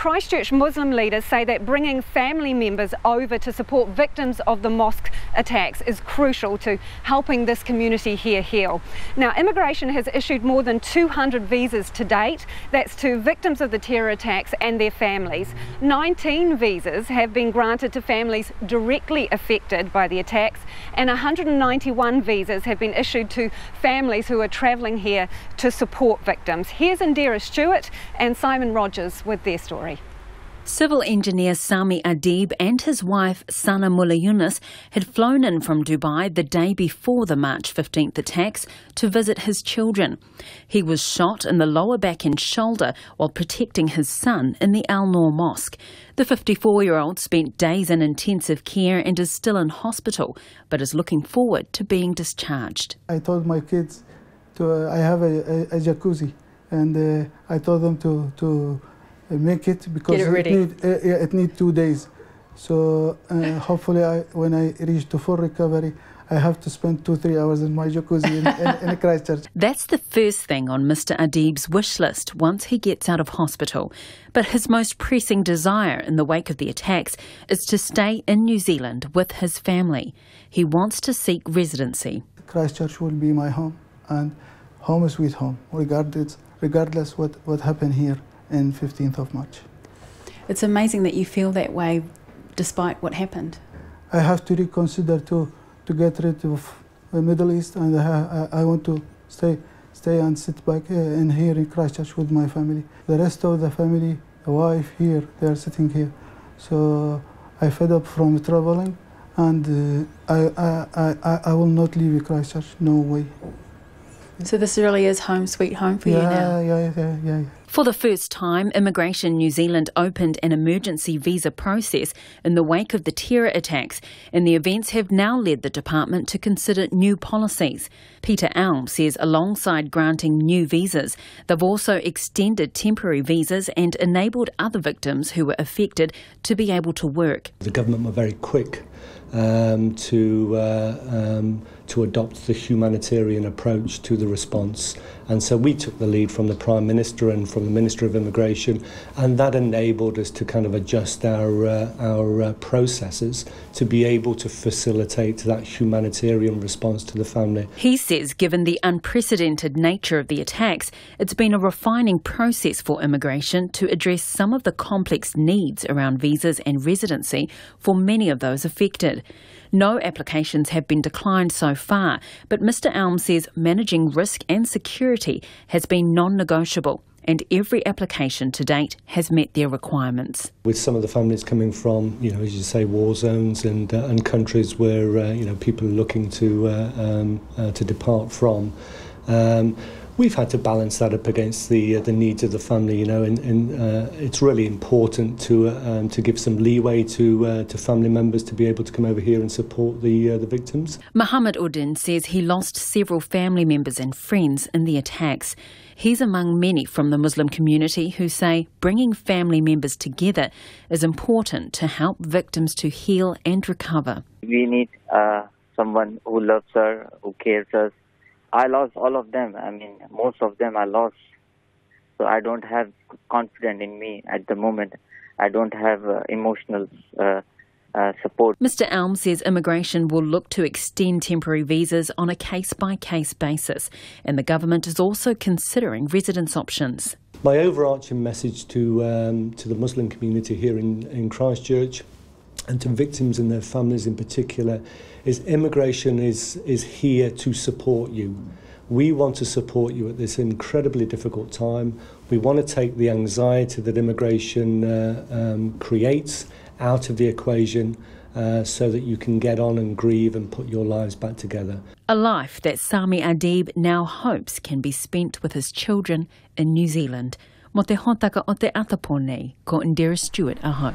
Christchurch Muslim leaders say that bringing family members over to support victims of the mosque attacks is crucial to helping this community here heal. Now, immigration has issued more than 200 visas to date. That's to victims of the terror attacks and their families. 19 visas have been granted to families directly affected by the attacks, and 191 visas have been issued to families who are travelling here to support victims. Here's Indira Stewart and Simon Rogers with their story. Civil engineer Sami Adib and his wife Sana Mulayunis had flown in from Dubai the day before the March 15th attacks to visit his children. He was shot in the lower back and shoulder while protecting his son in the Al Noor Mosque. The 54-year-old spent days in intensive care and is still in hospital, but is looking forward to being discharged. I told my kids I have a jacuzzi, and I told them to make it because it needs 2 days. So hopefully when I reach to full recovery, I have to spend 2-3 hours in my jacuzzi in Christchurch. That's the first thing on Mr. Adib's wish list once he gets out of hospital. But his most pressing desire in the wake of the attacks is to stay in New Zealand with his family. He wants to seek residency. Christchurch will be my home, and home is sweet home, regardless what happened here in 15th of March. It's amazing that you feel that way despite what happened. I have to reconsider to get rid of the Middle East, and I want to stay and sit back in here in Christchurch with my family. The rest of the family, the wife here, they are sitting here. So I fed up from traveling, and I will not leave Christchurch, no way. So this really is home sweet home for you now? Yeah. For the first time, Immigration New Zealand opened an emergency visa process in the wake of the terror attacks, and the events have now led the department to consider new policies. Peter Elm says alongside granting new visas, they've also extended temporary visas and enabled other victims who were affected to be able to work. The government were very quick to adopt the humanitarian approach to the response, and so we took the lead from the Prime Minister and from the Minister of Immigration, and that enabled us to kind of adjust our processes to be able to facilitate that humanitarian response to the family. He says given the unprecedented nature of the attacks, it's been a refining process for immigration to address some of the complex needs around visas and residency for many of those affected. No applications have been declined so far, but Mr. Elm says managing risk and security has been non-negotiable, and every application to date has met their requirements. With some of the families coming from, as you say, war zones and countries where people are looking to depart from, we've had to balance that up against the needs of the family, and it's really important to give some leeway to family members to be able to come over here and support the victims. Muhammad Uddin says he lost several family members and friends in the attacks. He's among many from the Muslim community who say bringing family members together is important to help victims to heal and recover. We need someone who loves her, who cares us. I lost all of them. Most of them I lost. So I don't have confidence in me at the moment. I don't have emotional support. Mr. Elm says immigration will look to extend temporary visas on a case-by-case basis, and the government is also considering residence options. My overarching message to the Muslim community here in Christchurch, and to victims and their families in particular, is immigration is here to support you. We want to support you at this incredibly difficult time. We want to take the anxiety that immigration creates out of the equation so that you can get on and grieve and put your lives back together. A life that Sami Adib now hopes can be spent with his children in New Zealand. Mo te hotaka o te atapone, ko Indira Stewart aho.